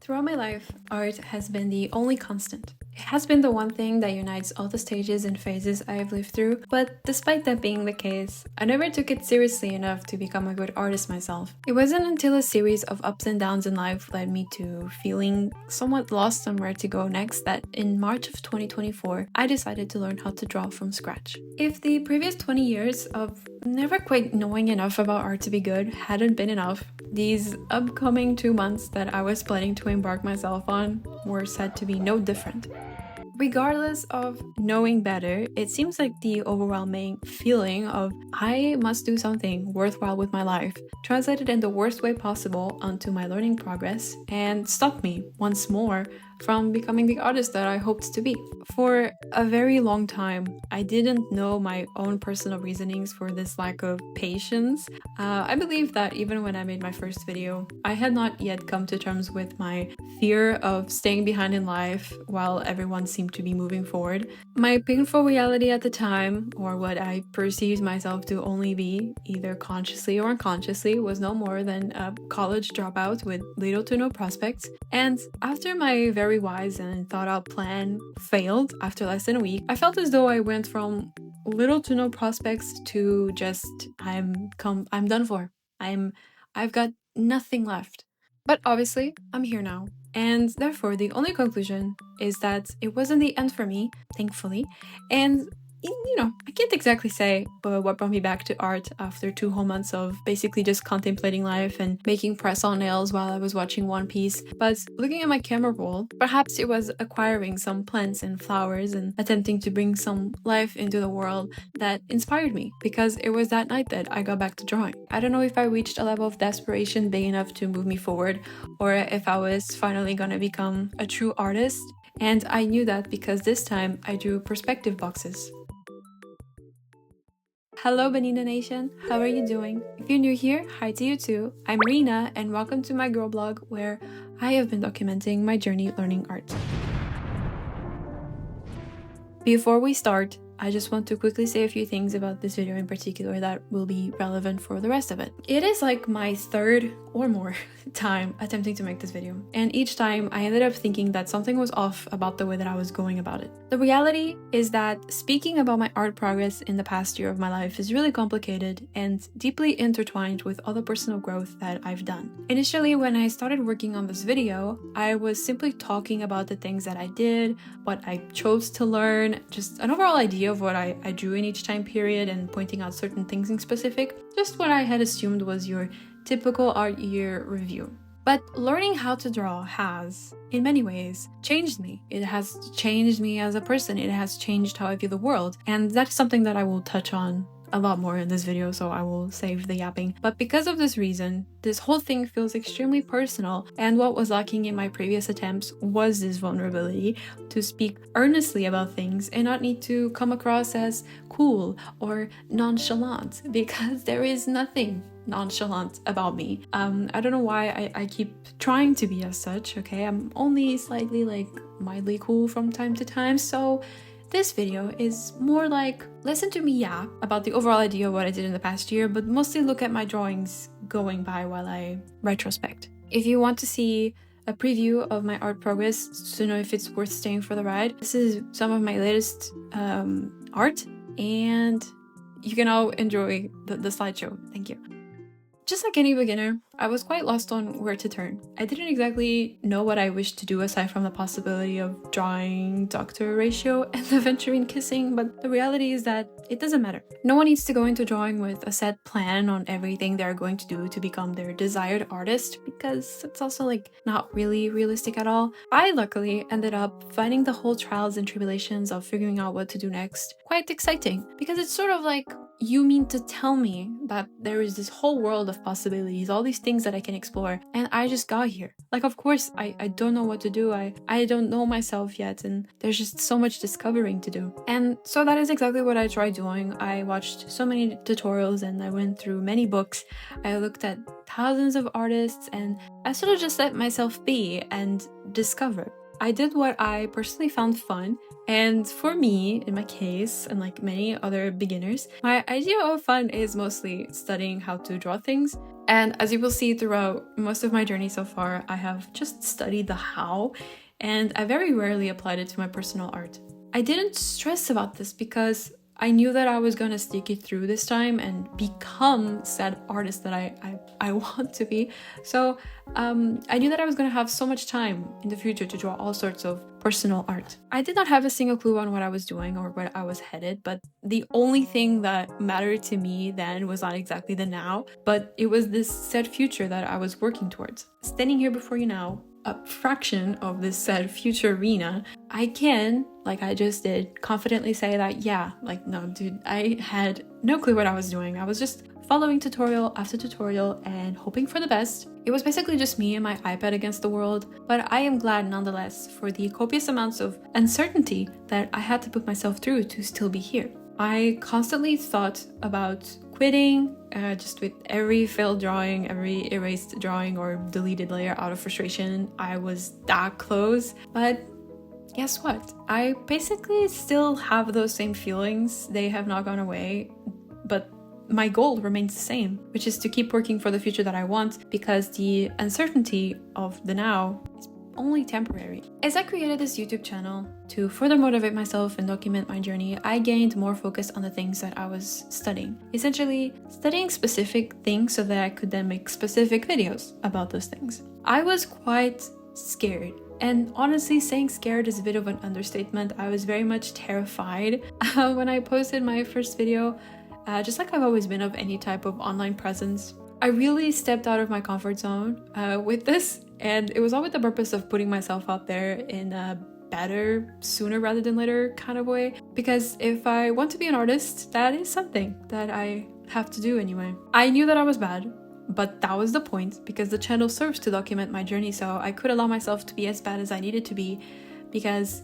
Throughout my life, art has been the only constant. It has been the one thing that unites all the stages and phases I have lived through, but despite that being the case, I never took it seriously enough to become a good artist myself. It wasn't until a series of ups and downs in life led me to feeling somewhat lost on where to go next that in March of 2024, I decided to learn how to draw from scratch. If the previous 20 years of never quite knowing enough about art to be good hadn't been enough, these upcoming 2 months that I was planning to embark myself on were said to be no different. Regardless of knowing better, it seems like the overwhelming feeling of I must do something worthwhile with my life translated in the worst way possible onto my learning progress and stopped me once more from becoming the artist that I hoped to be. For a very long time, I didn't know my own personal reasonings for this lack of patience. I believe that even when I made my first video, I had not yet come to terms with my fear of staying behind in life while everyone seemed to be moving forward. My painful reality at the time, or what I perceived myself to only be, either consciously or unconsciously, was no more than a college dropout with little to no prospects. And after my very wise and thought out plan failed after less than a week, I felt as though I went from little to no prospects to just I'm done for. I've got nothing left. But obviously, I'm here now. And therefore, the only conclusion is that it wasn't the end for me, thankfully. And I can't exactly say what brought me back to art after 2 whole months of basically just contemplating life and making press-on nails while I was watching One Piece. But looking at my camera roll, perhaps it was acquiring some plants and flowers and attempting to bring some life into the world that inspired me, because it was that night that I got back to drawing. I don't know if I reached a level of desperation big enough to move me forward, or if I was finally gonna become a true artist. And I knew that because this time I drew perspective boxes. Hello Benina Nation, how are you doing? If you're new here, hi to you too. I'm Rina and welcome to my girl blog where I have been documenting my journey learning art. Before we start, I just want to quickly say a few things about this video in particular that will be relevant for the rest of it. It is like my third or more time attempting to make this video, and each time I ended up thinking that something was off about the way that I was going about it. The reality is that speaking about my art progress in the past year of my life is really complicated and deeply intertwined with all the personal growth that I've done. Initially, when I started working on this video, I was simply talking about the things that I did, what I chose to learn, just an overall idea of what I drew in each time period and pointing out certain things in specific, just what I had assumed was your typical art year review. But learning how to draw has, in many ways, changed me. It has changed me as a person. It has changed how I view the world. And that's something that I will touch on a lot more in this video, so I will save the yapping. But because of this reason, this whole thing feels extremely personal, and what was lacking in my previous attempts was this vulnerability to speak earnestly about things and not need to come across as cool or nonchalant, because there is nothing nonchalant about me. I don't know why I keep trying to be as such, okay? I'm only slightly mildly cool from time to time, so this video is more like listen to me yap about the overall idea of what I did in the past year, but mostly look at my drawings going by while I retrospect. If you want to see a preview of my art progress to know if it's worth staying for the ride, this is some of my latest art, and you can all enjoy the slideshow. Thank you. Just like any beginner, I was quite lost on where to turn. I didn't exactly know what I wished to do aside from the possibility of drawing Dr. Ratio and Aventurine kissing, but the reality is that it doesn't matter. No one needs to go into drawing with a set plan on everything they're going to do to become their desired artist, because it's also not really realistic at all. I luckily ended up finding the whole trials and tribulations of figuring out what to do next quite exciting, because it's sort of like, you mean to tell me that there is this whole world of possibilities, all these things that I can explore, and I just got here. Of course, I don't know what to do, I don't know myself yet, and there's just so much discovering to do. And so that is exactly what I tried doing. I watched so many tutorials and I went through many books. I looked at thousands of artists and I sort of just let myself be and discover. I did what I personally found fun, and for me, in my case, and like many other beginners, my idea of fun is mostly studying how to draw things And as you will see throughout most of my journey so far, I have just studied the how, and I very rarely applied it to my personal art. I didn't stress about this because I knew that I was going to stick it through this time and become said artist that I want to be. So I knew that I was going to have so much time in the future to draw all sorts of personal art. I did not have a single clue on what I was doing or where I was headed, but the only thing that mattered to me then was not exactly the now, but it was this said future that I was working towards. Standing here before you now, a fraction of this said future arena, I can, like I just did, confidently say that, yeah, like, no, dude, I had no clue what I was doing. I was just following tutorial after tutorial and hoping for the best. It was basically just me and my iPad against the world, but I am glad nonetheless for the copious amounts of uncertainty that I had to put myself through to still be here. I constantly thought about quitting, just with every failed drawing, every erased drawing or deleted layer out of frustration. I was that close, but guess what? I basically still have those same feelings. They have not gone away, but my goal remains the same, which is to keep working for the future that I want, because the uncertainty of the now is only temporary. As I created this YouTube channel to further motivate myself and document my journey, I gained more focus on the things that I was studying. Essentially, studying specific things so that I could then make specific videos about those things. I was quite scared. And honestly, saying scared is a bit of an understatement. I was very much terrified when I posted my first video, just like I've always been of any type of online presence. I really stepped out of my comfort zone with this, and it was all with the purpose of putting myself out there in a better, sooner rather than later kind of way. Because if I want to be an artist, that is something that I have to do anyway. I knew that I was bad, but that was the point, because the channel serves to document my journey, so I could allow myself to be as bad as I needed to be, because,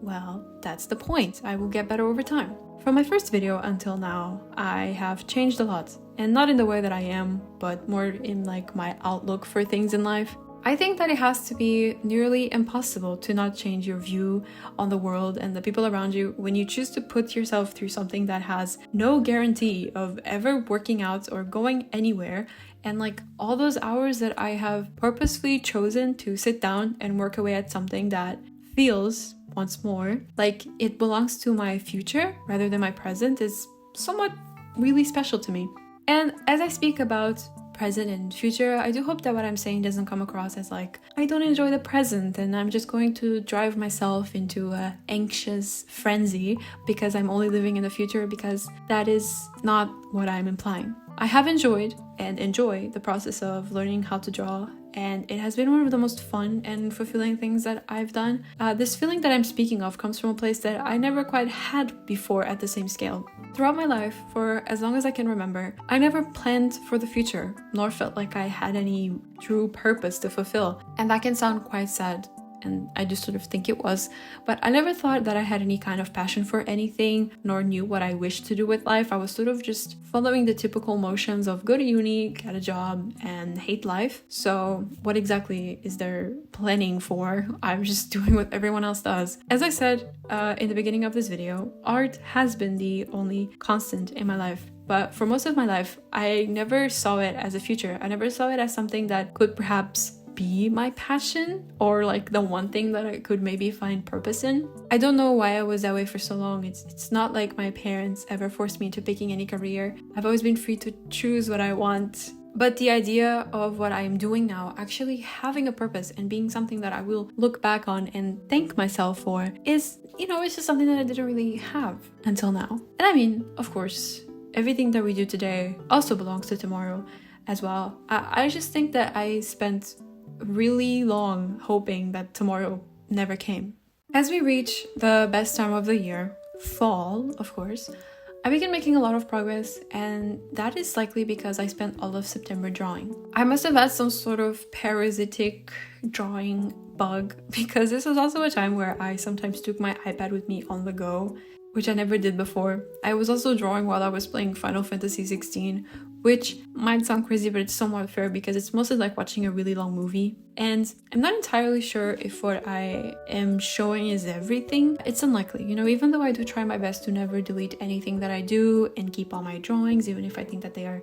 well, that's the point. I will get better over time. From my first video until now, I have changed a lot, and not in the way that I am, but more in like my outlook for things in life. I think that it has to be nearly impossible to not change your view on the world and the people around you when you choose to put yourself through something that has no guarantee of ever working out or going anywhere. And like all those hours that I have purposefully chosen to sit down and work away at something that feels, once more, like it belongs to my future rather than my present is somewhat really special to me. And as I speak about present and future, I do hope that what I'm saying doesn't come across as like I don't enjoy the present and I'm just going to drive myself into a anxious frenzy because I'm only living in the future, because that is not what I'm implying. I have enjoyed and enjoy the process of learning how to draw, and it has been one of the most fun and fulfilling things that I've done. This feeling that I'm speaking of comes from a place that I never quite had before at the same scale. Throughout my life, for as long as I can remember, I never planned for the future, nor felt like I had any true purpose to fulfill. And that can sound quite sad, and I just sort of think it was, but I never thought that I had any kind of passion for anything, nor knew what I wished to do with life. I was sort of just following the typical motions of go to uni, get a job, and hate life. So what exactly is there planning for? I'm just doing what everyone else does. As I said in the beginning of this video, art has been the only constant in my life. But for most of my life, I never saw it as a future. I never saw it as something that could perhaps be my passion, or like the one thing that I could maybe find purpose in. I don't know why I was that way for so long. It's not like my parents ever forced me into picking any career. I've always been free to choose what I want. But the idea of what I am doing now actually having a purpose and being something that I will look back on and thank myself for is, it's just something that I didn't really have until now. And I mean, of course, everything that we do today also belongs to tomorrow as well. I just think that I spent really long hoping that tomorrow never came. As we reach the best time of the year, fall, of course, I began making a lot of progress, and that is likely because I spent all of September drawing. I must have had some sort of parasitic drawing bug, because this was also a time where I sometimes took my iPad with me on the go, which I never did before. I was also drawing while I was playing Final Fantasy 16, which might sound crazy, but it's somewhat fair because it's mostly like watching a really long movie. And I'm not entirely sure if what I am showing is everything. It's unlikely, even though I do try my best to never delete anything that I do and keep all my drawings, even if I think that they are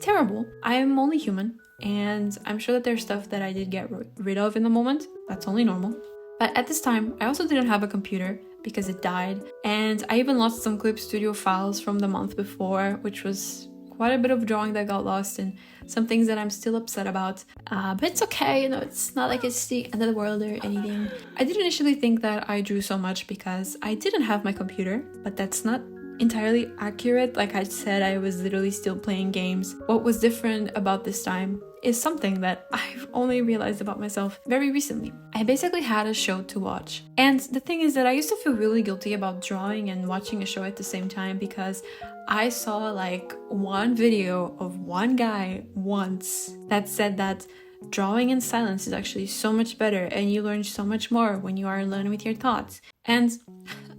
terrible. I'm only human, and I'm sure that there's stuff that I did get rid of in the moment. That's only normal. But at this time, I also didn't have a computer because it died, and I even lost some Clip Studio files from the month before, which was quite a bit of drawing that got lost and some things that I'm still upset about. But it's okay, it's not like it's the end of the world or anything. I did initially think that I drew so much because I didn't have my computer, but that's not entirely accurate. Like I said, I was literally still playing games. What was different about this time is something that I've only realized about myself very recently. I basically had a show to watch. And the thing is that I used to feel really guilty about drawing and watching a show at the same time because I saw like one video of one guy once that said that drawing in silence is actually so much better and you learn so much more when you are alone with your thoughts. And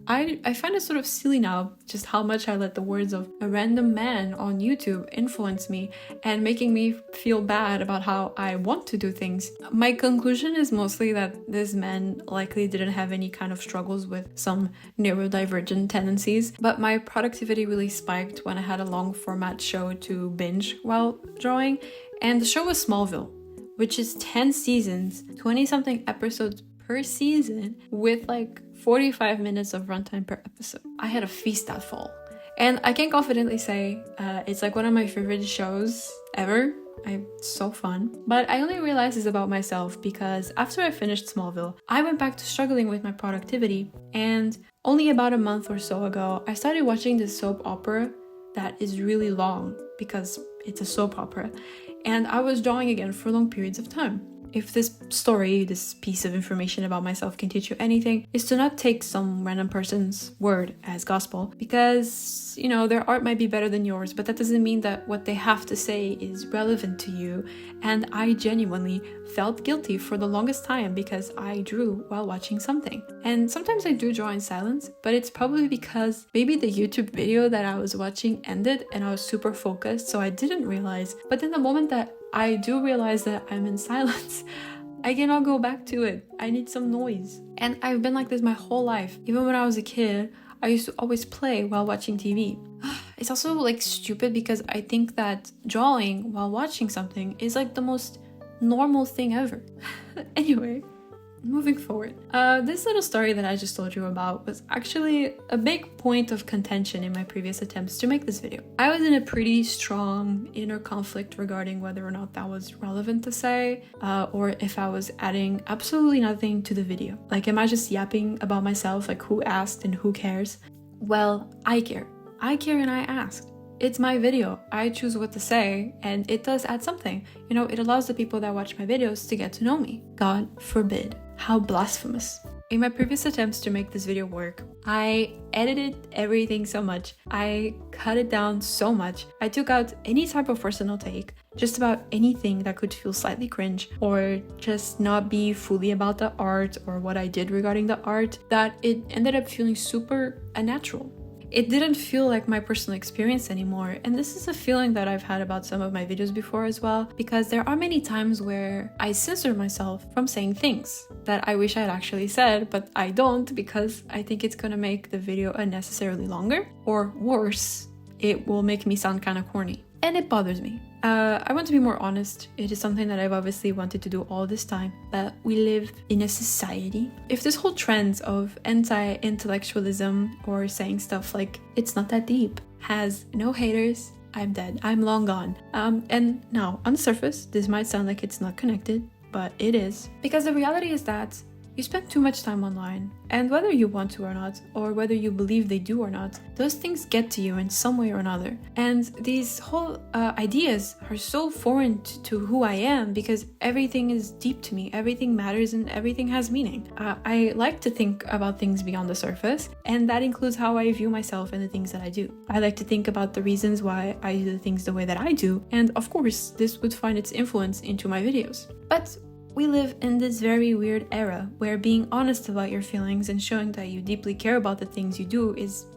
I find it sort of silly now just how much I let the words of a random man on YouTube influence me and making me feel bad about how I want to do things. My conclusion is mostly that this man likely didn't have any kind of struggles with some neurodivergent tendencies, but my productivity really spiked when I had a long format show to binge while drawing, and the show was Smallville, which is 10 seasons, 20-something episodes per season with like 45 minutes of runtime per episode. I had a feast that fall. And I can confidently say it's like one of my favorite shows ever. It's so fun. But I only realized this about myself because after I finished Smallville, I went back to struggling with my productivity. And only about a month or so ago, I started watching this soap opera that is really long because it's a soap opera. And I was drawing again for long periods of time. If this story, this piece of information about myself can teach you anything, is to not take some random person's word as gospel, because, you know, their art might be better than yours, but that doesn't mean that what they have to say is relevant to you. And I genuinely felt guilty for the longest time because I drew while watching something. And sometimes I do draw in silence, but it's probably because maybe the YouTube video that I was watching ended and I was super focused, so I didn't realize. But then the moment that I do realize that I'm in silence, I cannot go back to it. I need some noise. And I've been like this my whole life. Even when I was a kid, I used to always play while watching TV. It's also like stupid because I think that drawing while watching something is like the most normal thing ever. Anyway, moving forward. This little story that I just told you about was actually a big point of contention in my previous attempts to make this video. I was in a pretty strong inner conflict regarding whether or not that was relevant to say, or if I was adding absolutely nothing to the video. Like, am I just yapping about myself, like who asked and who cares? Well, I care. I care and I asked. It's my video. I choose what to say, and it does add something. You know, it allows the people that watch my videos to get to know me. God forbid. How blasphemous. In my previous attempts to make this video work, I edited everything so much. I cut it down so much. I took out any type of personal take, just about anything that could feel slightly cringe or just not be fully about the art or what I did regarding the art, that it ended up feeling super unnatural. It didn't feel like my personal experience anymore, and this is a feeling that I've had about some of my videos before as well, because there are many times where I censor myself from saying things that I wish I had actually said, but I don't because I think it's gonna make the video unnecessarily longer, or worse, it will make me sound kind of corny. And it bothers me. I want to be more honest. It is something that I've obviously wanted to do all this time, but we live in a society. If this whole trend of anti-intellectualism or saying stuff like, it's not that deep, has no haters, I'm dead. I'm long gone. And now, on the surface, this might sound like it's not connected, but it is. Because the reality is that you spend too much time online, and whether you want to or not, or whether you believe they do or not, those things get to you in some way or another. And these whole ideas are so foreign to who I am because everything is deep to me, everything matters, and everything has meaning. I like to think about things beyond the surface, and that includes how I view myself and the things that I do. I like to think about the reasons why I do the things the way that I do, and of course, this would find its influence into my videos. But we live in this very weird era where being honest about your feelings and showing that you deeply care about the things you do is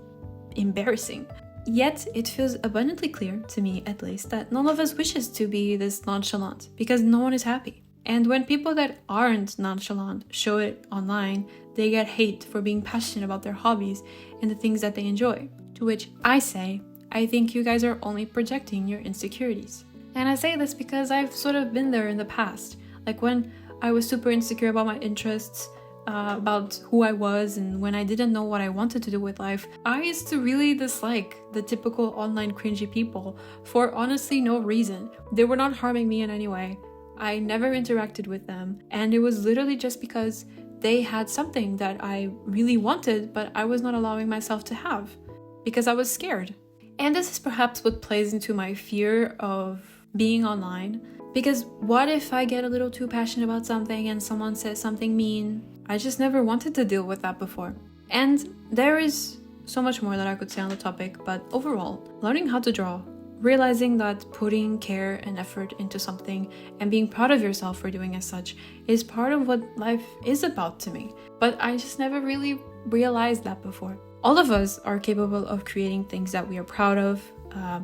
embarrassing. Yet, it feels abundantly clear, to me at least, that none of us wishes to be this nonchalant, because no one is happy. And when people that aren't nonchalant show it online, they get hate for being passionate about their hobbies and the things that they enjoy. To which I say, I think you guys are only projecting your insecurities. And I say this because I've sort of been there in the past. Like when I was super insecure about my interests, about who I was, and when I didn't know what I wanted to do with life, I used to really dislike the typical online cringy people for honestly no reason. They were not harming me in any way. I never interacted with them, and it was literally just because they had something that I really wanted, but I was not allowing myself to have because I was scared. And this is perhaps what plays into my fear of being online. Because what if I get a little too passionate about something and someone says something mean? I just never wanted to deal with that before. And there is so much more that I could say on the topic, but overall, learning how to draw, realizing that putting care and effort into something and being proud of yourself for doing as such is part of what life is about to me. But I just never really realized that before. All of us are capable of creating things that we are proud of,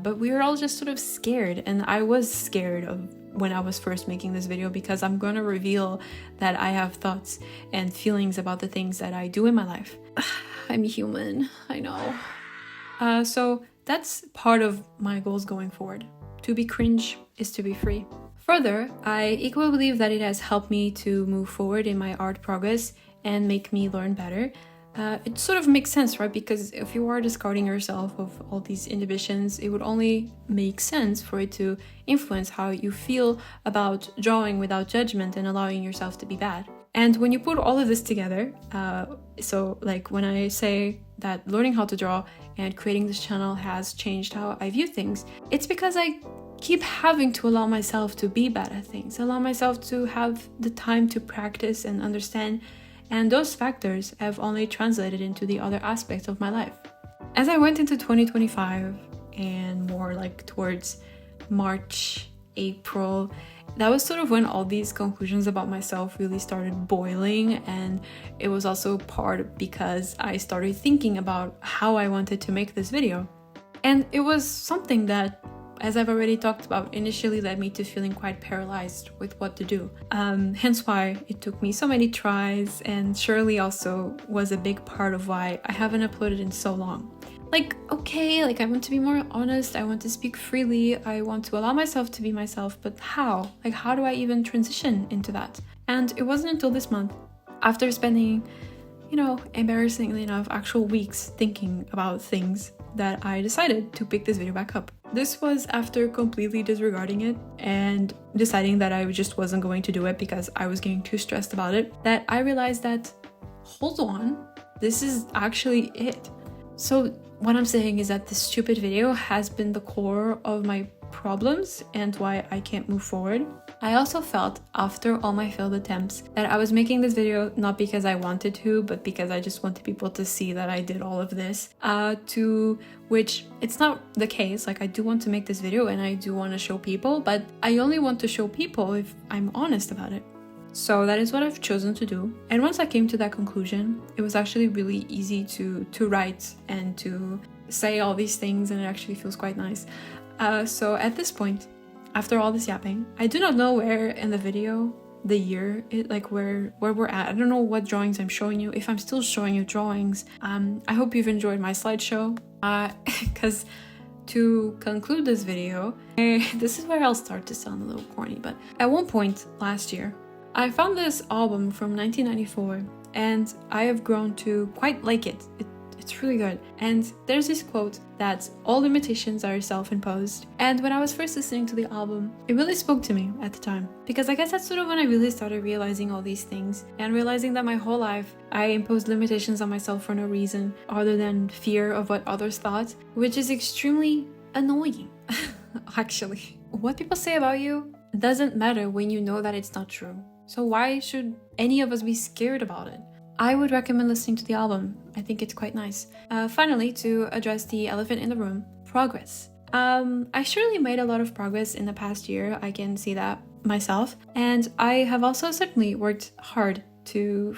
but we are all just sort of scared. And I was scared of when I was first making this video because I'm going to reveal that I have thoughts and feelings about the things that I do in my life. I'm human, I know. So that's part of my goals going forward. To be cringe is to be free. Further, I equally believe that it has helped me to move forward in my art progress and make me learn better. It sort of makes sense, right? Because if you are discarding yourself of all these inhibitions, it would only make sense for it to influence how you feel about drawing without judgment and allowing yourself to be bad. And when you put all of this together, so like when I say that learning how to draw and creating this channel has changed how I view things, it's because I keep having to allow myself to be bad at things, allow myself to have the time to practice and understand. And those factors have only translated into the other aspects of my life. As I went into 2025 and more like towards March, April, that was sort of when all these conclusions about myself really started boiling. And it was also part because I started thinking about how I wanted to make this video. And it was something that, as I've already talked about, initially led me to feeling quite paralyzed with what to do. Hence why it took me so many tries, and surely also was a big part of why I haven't uploaded in so long. Like, okay, like I want to be more honest, I want to speak freely, I want to allow myself to be myself, but how? Like, how do I even transition into that? And it wasn't until this month, after spending, embarrassingly enough, actual weeks thinking about things, that I decided to pick this video back up. This was after completely disregarding it and deciding that I just wasn't going to do it because I was getting too stressed about it, that I realized that, hold on, this is actually it. So what I'm saying is that this stupid video has been the core of my problems and why I can't move forward. I also felt, after all my failed attempts, that I was making this video not because I wanted to, but because I just wanted people to see that I did all of this, to which it's not the case. Like, I do want to make this video and I do want to show people, but I only want to show people if I'm honest about it. So that is what I've chosen to do. And once I came to that conclusion, it was actually really easy to write and to say all these things, and it actually feels quite nice. So at this point, after all this yapping, I do not know where in the video, the year, where we're at. I don't know what drawings I'm showing you, if I'm still showing you drawings. I hope you've enjoyed my slideshow, because to conclude this video, this is where I'll start to sound a little corny, but at one point last year, I found this album from 1994, and I have grown to quite like it. It's really good. And there's this quote that all limitations are self-imposed. And when I was first listening to the album, it really spoke to me at the time. Because I guess that's sort of when I really started realizing all these things and realizing that my whole life I imposed limitations on myself for no reason other than fear of what others thought, which is extremely annoying, actually. What people say about you doesn't matter when you know that it's not true. So why should any of us be scared about it? I would recommend listening to the album. I think it's quite nice. Finally, to address the elephant in the room, progress. I surely made a lot of progress in the past year. I can see that myself. And I have also certainly worked hard to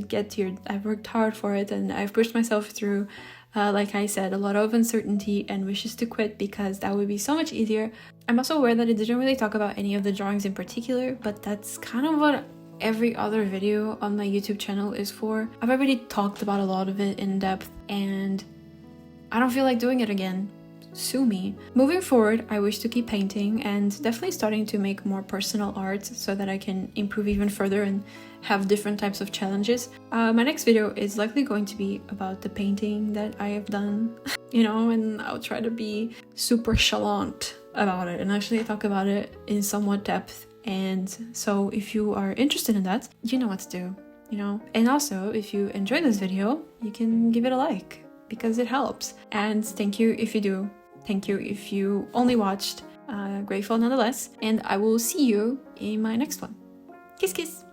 get here. I've worked hard for it, and I've pushed myself through, like I said, a lot of uncertainty and wishes to quit because that would be so much easier. I'm also aware that it didn't really talk about any of the drawings in particular, but that's kind of what every other video on my YouTube channel is for. I've already talked about a lot of it in depth, and I don't feel like doing it again. sue me. Moving forward, I wish to keep painting and definitely starting to make more personal art so that I can improve even further and have different types of challenges. My next video is likely going to be about the painting that I have done, you know, and I'll try to be super chalant about it and actually talk about it in somewhat depth. And so if you are interested in that, you know what to do, you know. And also, if you enjoyed this video, you can give it a like because it helps. And thank you if you do. Thank you if you only watched. Grateful nonetheless. And I will see you in my next one. Kiss kiss!